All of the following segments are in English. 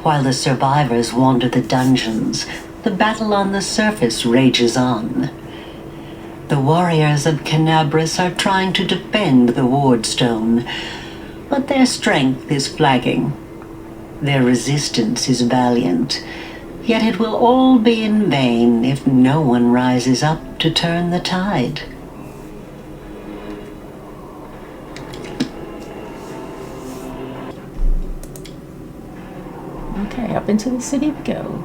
While the survivors wander the dungeons, the battle on the surface rages on. The warriors of Canabras are trying to defend the ward stone, but their strength is flagging. Their resistance is valiant, yet it will all be in vain if no one rises up to turn the tide. Okay, up into the city we go.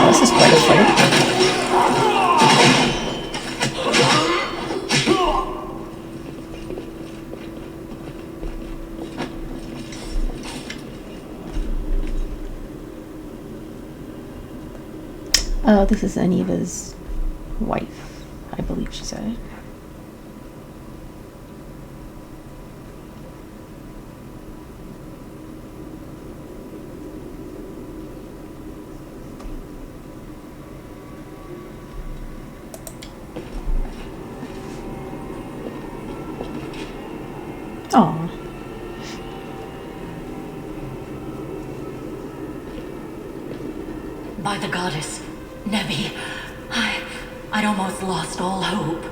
This is quite a fight. This is Aniva's wife, I believe she said. Aww. By the goddess, Nebi, I'd almost lost all hope.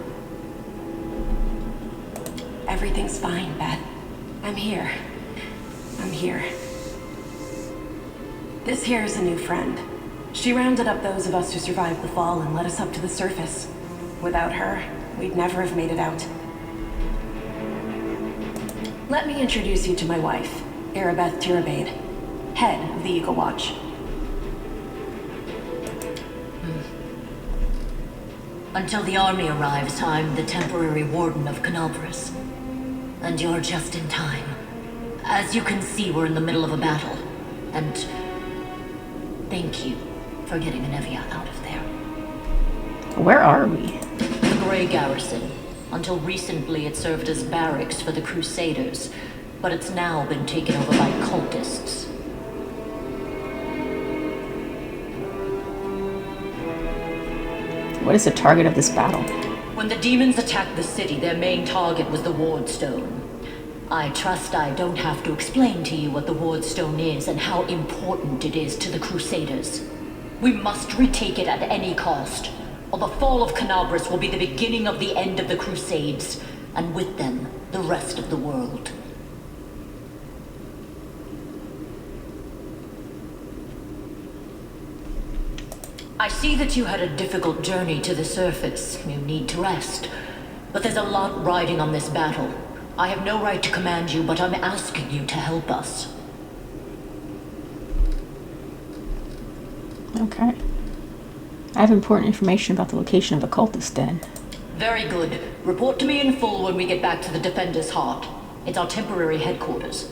Everything's fine, Beth. I'm here. This here is a new friend. She rounded up those of us who survived the fall and led us up to the surface. Without her, we'd never have made it out. Let me introduce you to my wife, Arabeth Tirabade, head of the Eagle Watch. Until the army arrives, I'm the temporary warden of Canabras. And you're just in time. As you can see, we're in the middle of a battle. And thank you for getting Anevia out of there. Where are we? The Grey Garrison. Until recently, it served as barracks for the Crusaders, but it's now been taken over by cultists. What is the target of this battle? When the demons attacked the city, their main target was the Ward Stone. I trust I don't have to explain to you what the Ward Stone is and how important it is to the Crusaders. We must retake it at any cost, or the fall of Canabras will be the beginning of the end of the Crusades, and with them, the rest of the world. I see that you had a difficult journey to the surface. You need to rest. But there's a lot riding on this battle. I have no right to command you, but I'm asking you to help us. Okay. I have important information about the location of the cultist den. Very good. Report to me in full when we get back to the Defender's Heart. It's our temporary headquarters.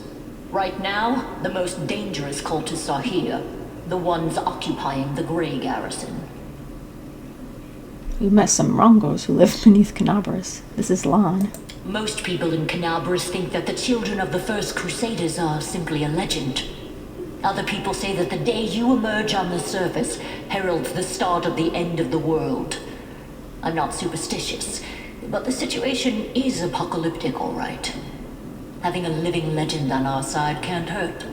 Right now, the most dangerous cultists are here. The ones occupying the Grey Garrison. We met some Rongos who live beneath Canabras. This is Lan. Most people in Canabras think that the children of the First Crusaders are simply a legend. Other people say that the day you emerge on the surface heralds the start of the end of the world. I'm not superstitious, but the situation is apocalyptic, all right. Having a living legend on our side can't hurt.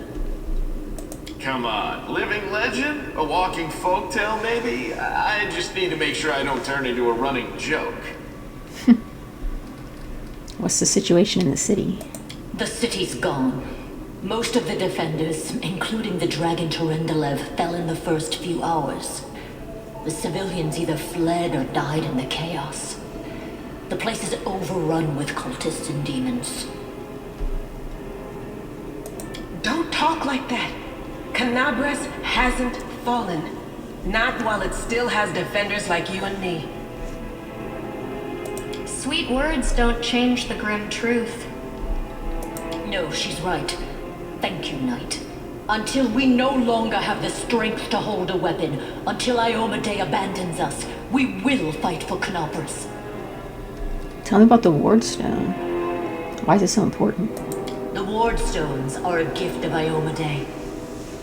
Come on, living legend? A walking folktale, maybe? I just need to make sure I don't turn into a running joke. What's the situation in the city? The city's gone. Most of the defenders, including the Dragon Torendalev, fell in the first few hours. The civilians either fled or died in the chaos. The place is overrun with cultists and demons. Don't talk like that. Canabras hasn't fallen. Not while it still has defenders like you and me. Sweet words don't change the grim truth. No, she's right. Thank you, Knight. Until we no longer have the strength to hold a weapon, until Iomedae abandons us, we will fight for Canabras. Tell me about the ward stone. Why is it so important? The ward stones are a gift of Iomedae,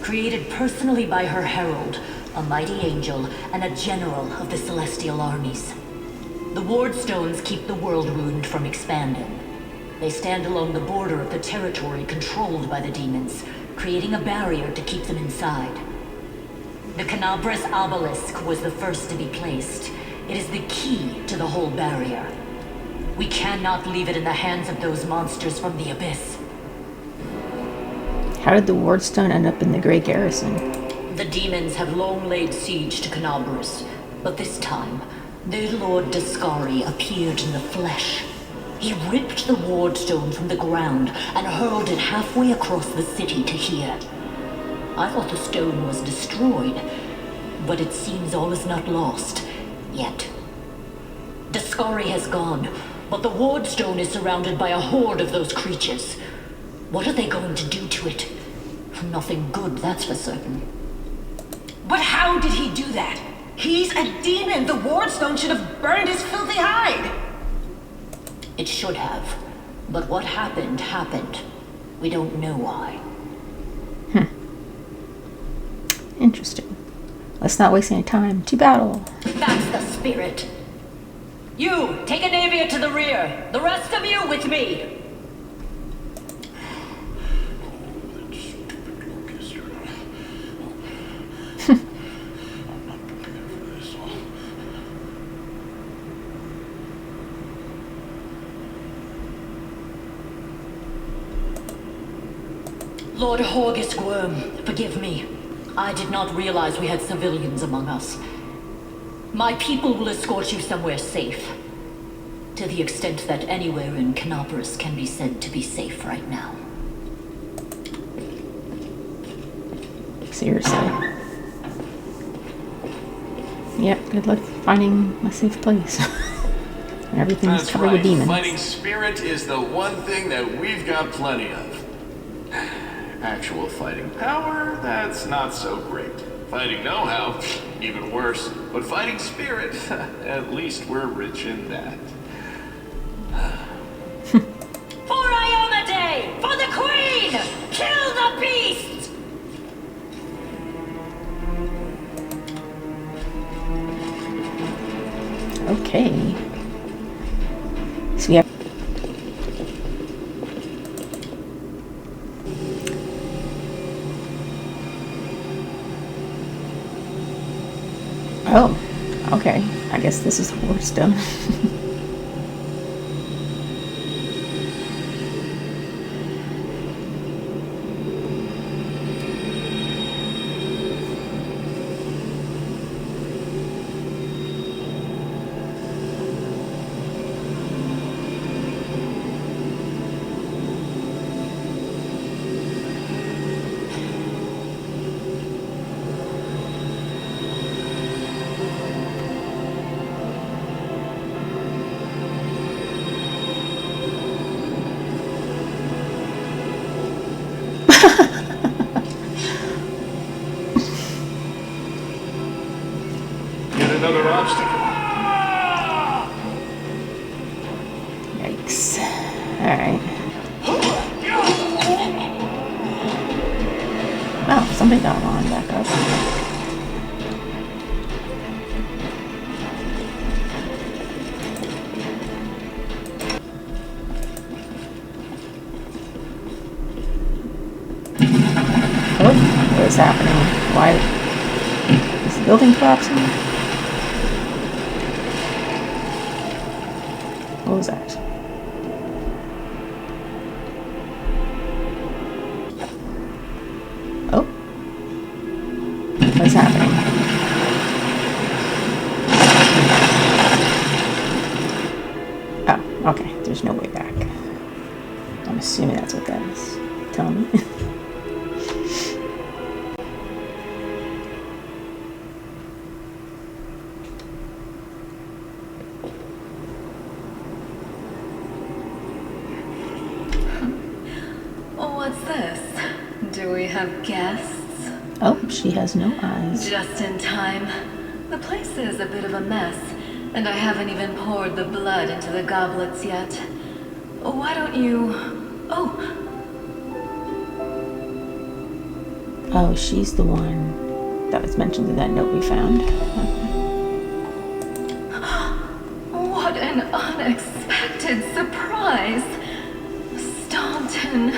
created personally by her herald, a mighty angel and a general of the celestial armies. The ward stones keep the world wound from expanding. They stand along the border of the territory controlled by the demons, creating a barrier to keep them inside. The Canabras obelisk was the first to be placed. It is the key to the whole barrier. We cannot leave it in the hands of those monsters from the abyss. How did the ward stone end up in the Grey Garrison? The demons have long laid siege to Canabras, but this time, their lord Dascari appeared in the flesh. He ripped the ward stone from the ground and hurled it halfway across the city to here. I thought the stone was destroyed, but it seems all is not lost, yet. Dascari has gone, but the ward stone is surrounded by a horde of those creatures. What are they going to do to it? Nothing good, that's for certain. But how did he do that? He's a demon. The ward stone should have burned his filthy hide. It should have. But what happened, happened. We don't know why. Interesting. Let's not waste any time. To battle. That's the spirit. You, take a Navia to the rear. The rest of you with me. Lord Horgus Worm, forgive me. I did not realize we had civilians among us. My people will escort you somewhere safe. To the extent that anywhere in Canabras can be said to be safe right now. Seriously. Yep, good luck finding a safe place. Everything's That's covered right. with demons. Fighting spirit is the one thing that we've got plenty of. Actual fighting power, that's not so great. Fighting know-how, even worse. But fighting spirit, at least we're rich in that. For Iomedae! For the Queen! Kill the beast! Okay. So we have... Oh, okay. I guess this is the ward stone. Yet another obstacle. Yikes. Alright. Oh, something got on back up. Oh, what is happening? Why is the building collapsing? What was that? Oh. What's happening? Oh, okay. There's no way back. I'm assuming that's what that is. Tell me. What's this? Do we have guests? Oh, she has no eyes. Just in time. The place is a bit of a mess. And I haven't even poured the blood into the goblets yet. Why don't you... Oh, she's the one that was mentioned in that note we found. What an unexpected surprise! Staunton,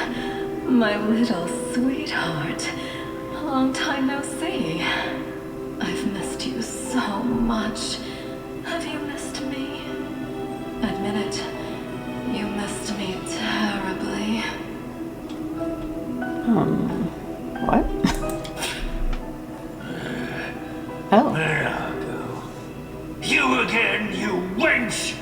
my little sweetheart. Long time no see. I've missed you so much. Have you missed me? Admit it. You missed me terribly. What? Oh. There I go. You again, you wench!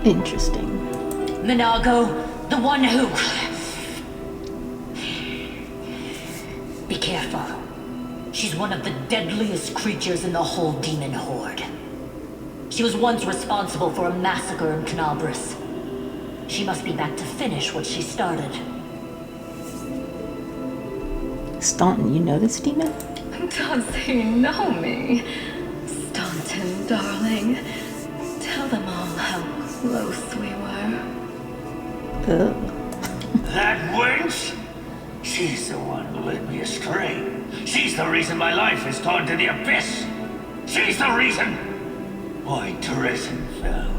Interesting. Minago, the one who... Be careful. She's one of the deadliest creatures in the whole demon horde. She was once responsible for a massacre in Canabris. She must be back to finish what she started. Staunton, you know this demon? Does he know me? Staunton, darling. Tell them all how close we were. Ugh. That wench? She's the one who led me astray. She's the reason my life is torn to the abyss. She's the reason why Teresin fell.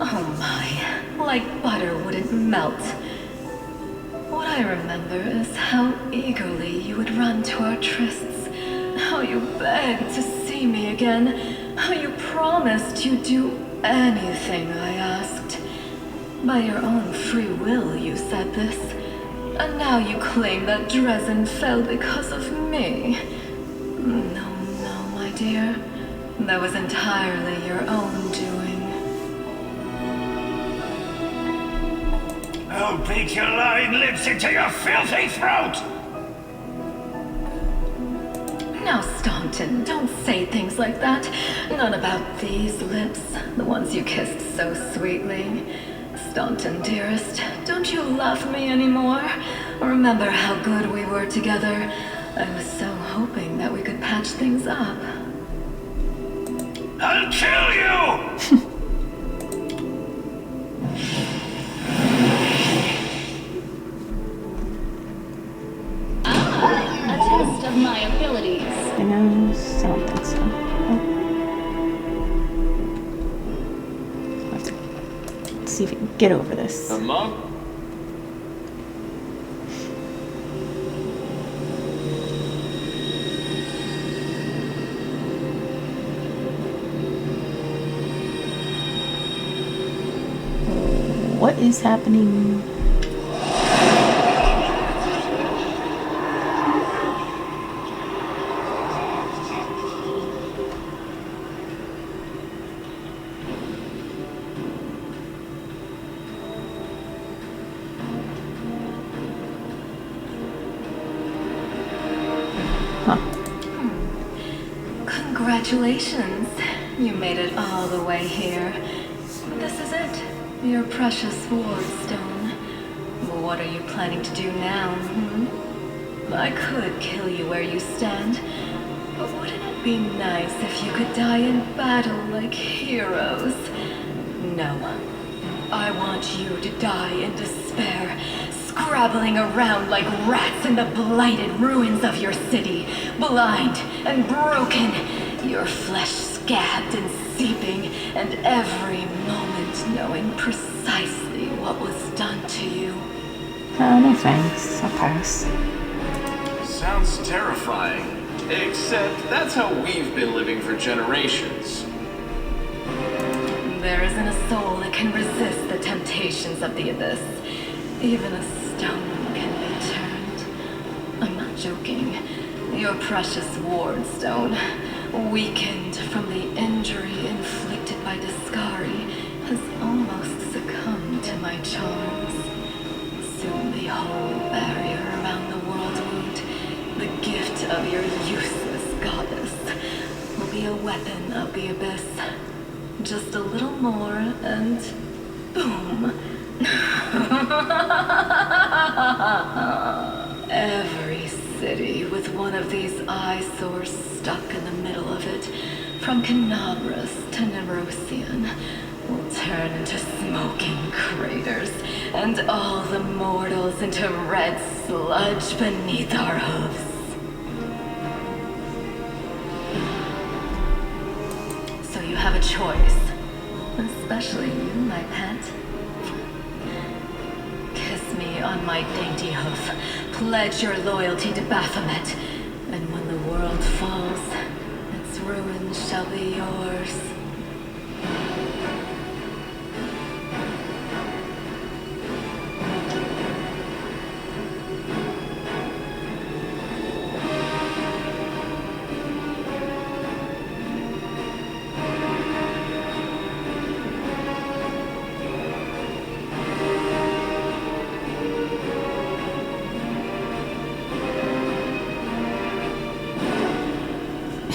Oh my, like butter wouldn't melt. What I remember is how eagerly you would run to our trysts, how you begged to see me again, how you promised you'd do anything I asked. By your own free will, you said this, and now you claim that Dresden fell because of me. No, my dear, that was entirely your own doing. I'll beat your lying lips into your filthy throat! Now, Staunton, don't say things like that. Not about these lips, the ones you kissed so sweetly. Staunton, dearest, don't you love me anymore? Remember how good we were together? I was so hoping that we could patch things up. I'll kill you! A test of my abilities. I don't think so. Let's see if we can get over this. Mom? What is happening? Congratulations. You made it all the way here. This is it. Your precious wardstone. Well, what are you planning to do now, I could kill you where you stand, but wouldn't it be nice if you could die in battle like heroes? No. I want you to die in despair, scrabbling around like rats in the blighted ruins of your city, blind and broken, your flesh scabbed and seeping, and every moment knowing precisely what was done to you. Oh, no thanks. I'll pass. Sounds terrifying. Except that's how we've been living for generations. There isn't a soul that can resist the temptations of the abyss. Even a stone can be turned. I'm not joking. Your precious wardstone, weakened from the injury inflicted by Discari, has almost succumbed to my charms. Soon the whole barrier around the world wound, the gift of your useless goddess, be a weapon of the abyss. Just a little more and boom. Every city with one of these eyesores stuck in the middle of it, from Canabras to Nerosian, will turn into smoking craters, and all the mortals into red sludge beneath our hooves. So you have a choice, especially you, my pet. Kiss me on my dainty hoof, pledge your loyalty to Baphomet, and when the world falls, its ruins shall be yours.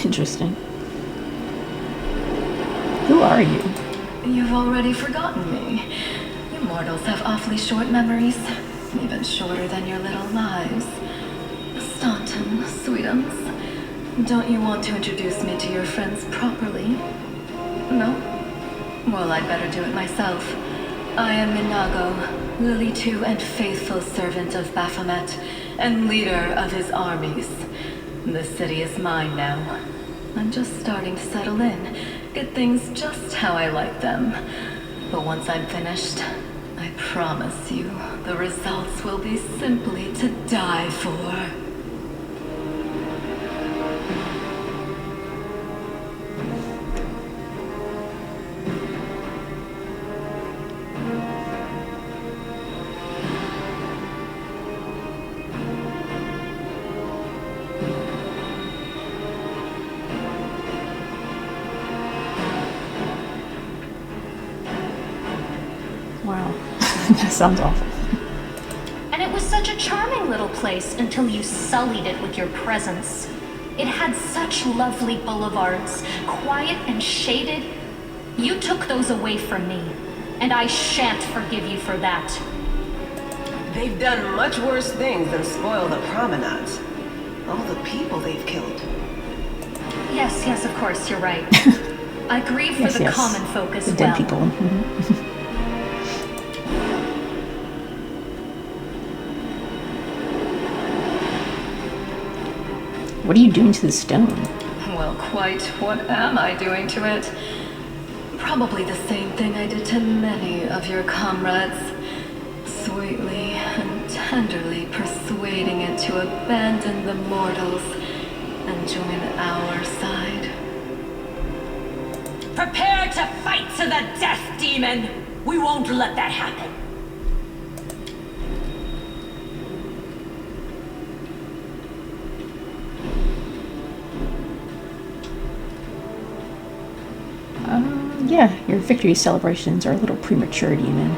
Interesting. Who are you? You've already forgotten me. You mortals have awfully short memories, even shorter than your little lives. Staunton, sweetums, don't you want to introduce me to your friends properly? No? Well, I'd better do it myself. I am Minago, Lily II and faithful servant of Baphomet, and leader of his armies. The city is mine now. I'm just starting to settle in, get things just how I like them. But once I'm finished, I promise you, the results will be simply to die for. Wow. That sounds awful. And it was such a charming little place until you sullied it with your presence. It had such lovely boulevards, quiet and shaded. You took those away from me, and I shan't forgive you for that. They've done much worse things than spoil the promenades. All the people they've killed. Yes, of course, you're right. I grieve for Yes, the yes. common folk as The well. dead people. Mhm. What are you doing to the stone? Well, quite what am I doing to it? Probably the same thing I did to many of your comrades. Sweetly and tenderly persuading it to abandon the mortals and join our side. Prepare to fight to the death, demon! We won't let that happen. Yeah, your victory celebrations are a little premature, demon.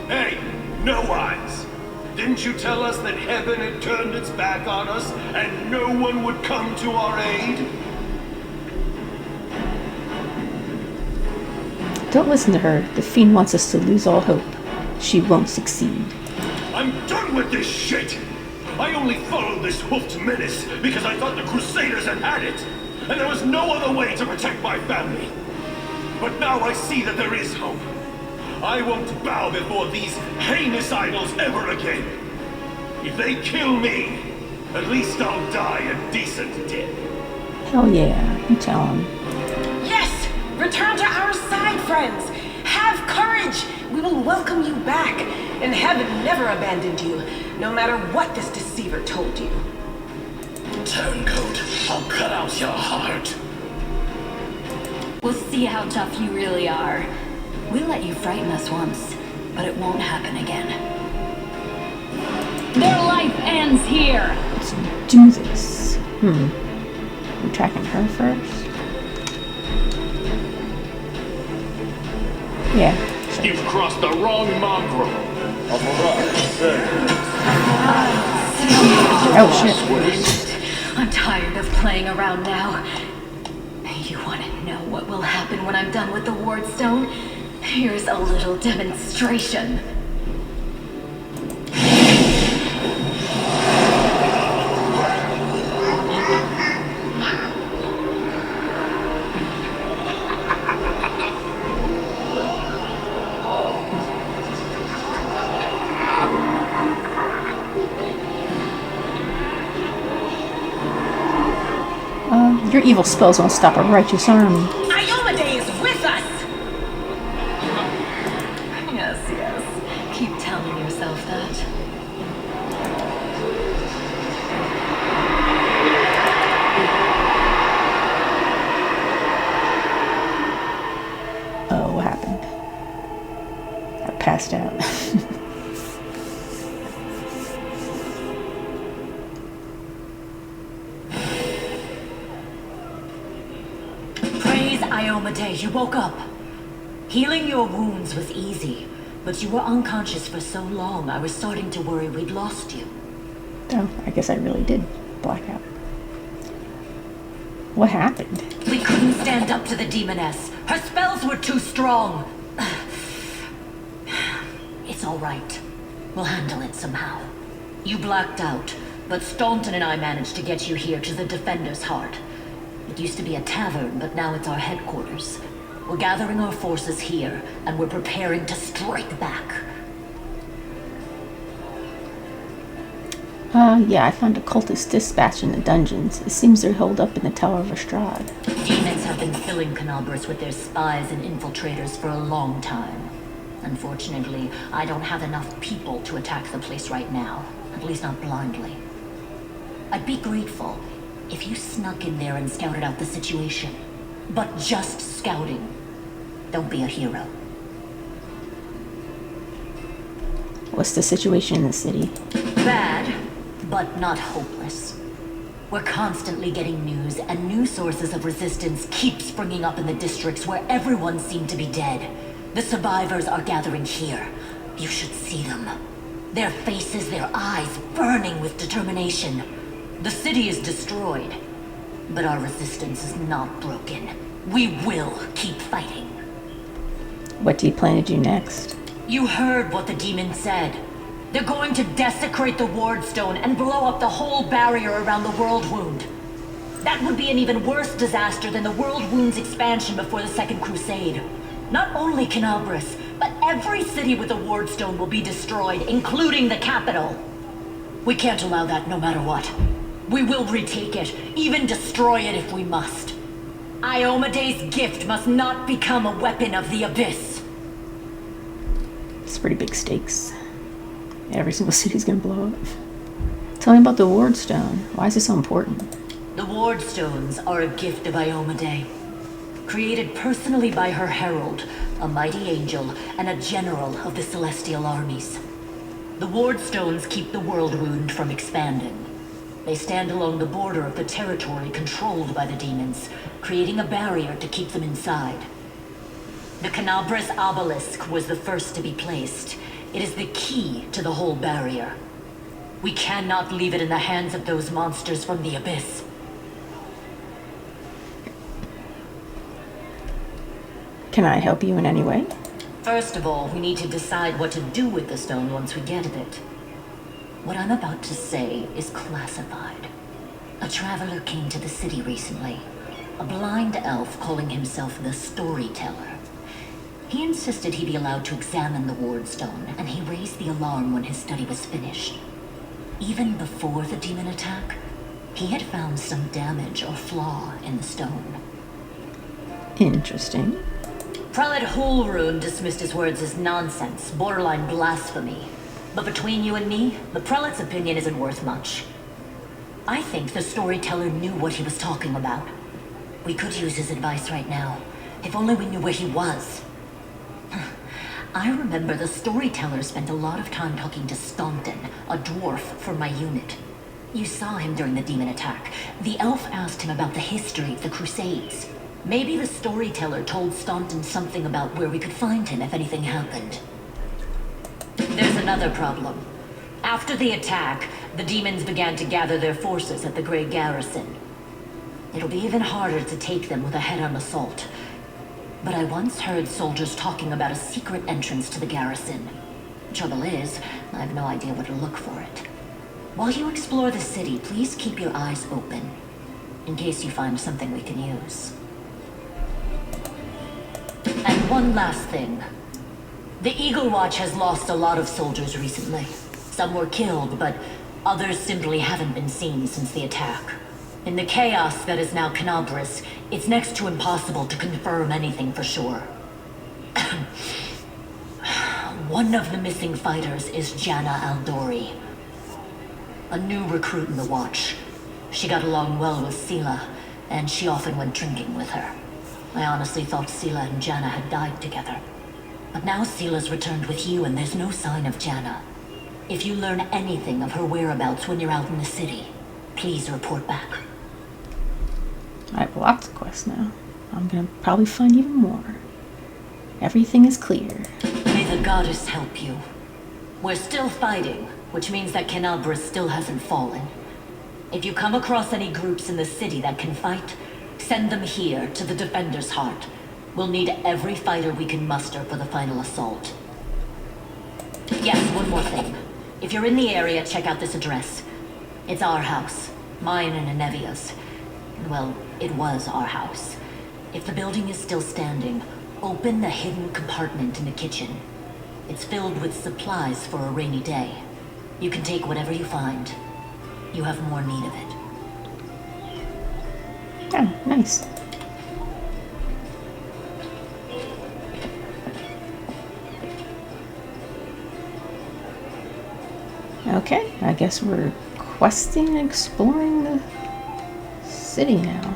Hey, no eyes! Didn't you tell us that heaven had turned its back on us and no one would come to our aid? Don't listen to her. The fiend wants us to lose all hope. She won't succeed. I'm done with this shit! I only followed this hoofed menace because I thought the Crusaders had it, and there was no other way to protect my family. But now I see that there is hope. I won't bow before these heinous idols ever again. If they kill me, at least I'll die a decent death. Hell yeah, you tell him. Yes! Return to our side, friends! Have courage! We will welcome you back, and heaven never abandoned you, no matter what this deceiver told you. Turncoat, I'll cut out your heart. We'll see how tough you really are. We'll let you frighten us once, but it won't happen again. Their life ends here! Let's do this. We're tracking her first. Yeah. You've crossed the wrong mongrel. Oh shit. I'm tired of playing around now. You want to know what will happen when I'm done with the ward stone? Here's a little demonstration. Your evil spells won't stop a righteous army. Iomade is with us! Yes, yes. Keep telling yourself that. Oh, what happened? I passed out. Iomade, you woke up. Healing your wounds was easy, but you were unconscious for so long, I was starting to worry we'd lost you. Oh, I guess I really did black out. What happened? We couldn't stand up to the demoness. Her spells were too strong. It's all right. We'll handle it somehow. You blacked out, but Staunton and I managed to get you here to the Defender's Heart. It used to be a tavern, but now it's our headquarters. We're gathering our forces here, and we're preparing to strike back. Yeah, I found a cultist dispatch in the dungeons. It seems they're holed up in the Tower of Estrade. Demons have been filling Canabras with their spies and infiltrators for a long time. Unfortunately, I don't have enough people to attack the place right now, at least not blindly. I'd be grateful if you snuck in there and scouted out the situation. But just scouting. Don't be a hero. What's the situation in the city? Bad, but not hopeless. We're constantly getting news, and new sources of resistance keep springing up in the districts where everyone seemed to be dead. The survivors are gathering here. You should see them. Their faces, their eyes burning with determination. The city is destroyed, but our resistance is not broken. We will keep fighting. What do you plan to do next? You heard what the demon said. They're going to desecrate the ward stone and blow up the whole barrier around the world wound. That would be an even worse disaster than the world wound's expansion before the Second Crusade. Not only Canabras, but every city with a ward stone will be destroyed, including the capital. We can't allow that no matter what. We will retake it, even destroy it if we must. Iomade's gift must not become a weapon of the Abyss. It's pretty big stakes. Every single city's gonna blow up. Tell me about the ward stone. Why is it so important? The ward stones are a gift of Iomade. Created personally by her herald, a mighty angel, and a general of the celestial armies. The ward stones keep the world wound from expanding. They stand along the border of the territory controlled by the demons, creating a barrier to keep them inside. The Canabras obelisk was the first to be placed. It is the key to the whole barrier. We cannot leave it in the hands of those monsters from the Abyss. Can I help you in any way? First of all, we need to decide what to do with the stone once we get it. What I'm about to say is classified. A traveler came to the city recently. A blind elf calling himself the Storyteller. He insisted he be allowed to examine the ward stone, and he raised the alarm when his study was finished. Even before the demon attack, he had found some damage or flaw in the stone. Interesting. Prelate Holrune dismissed his words as nonsense, borderline blasphemy. But between you and me, the prelate's opinion isn't worth much. I think the Storyteller knew what he was talking about. We could use his advice right now, if only we knew where he was. I remember the Storyteller spent a lot of time talking to Staunton, a dwarf from my unit. You saw him during the demon attack. The elf asked him about the history of the Crusades. Maybe the storyteller told Staunton something about where we could find him if anything happened. There's another problem. After the attack, the demons began to gather their forces at the Grey Garrison. It'll be even harder to take them with a head-on assault. But I once heard soldiers talking about a secret entrance to the garrison. Trouble is, I have no idea where to look for it. While you explore the city, please keep your eyes open, in case you find something we can use. And one last thing. The Eagle Watch has lost a lot of soldiers recently. Some were killed, but others simply haven't been seen since the attack. In the chaos that is now Canabris, it's next to impossible to confirm anything for sure. One of the missing fighters is Janna Aldori, a new recruit in the Watch. She got along well with Sela, and she often went drinking with her. I honestly thought Sela and Janna had died together. But now Sela's returned with you, and there's no sign of Janna. If you learn anything of her whereabouts when you're out in the city, please report back. I have lots of quests now. I'm gonna probably find even more. Everything is clear. May the goddess help you. We're still fighting, which means that Canabris still hasn't fallen. If you come across any groups in the city that can fight, send them here to the Defender's Heart. We'll need every fighter we can muster for the final assault. Yes, one more thing. If you're in the area, check out this address. It's our house. Mine and Anevia's. Well, it was our house. If the building is still standing, open the hidden compartment in the kitchen. It's filled with supplies for a rainy day. You can take whatever you find. You have more need of it. Oh, nice. Okay, I guess we're questing and exploring the city now.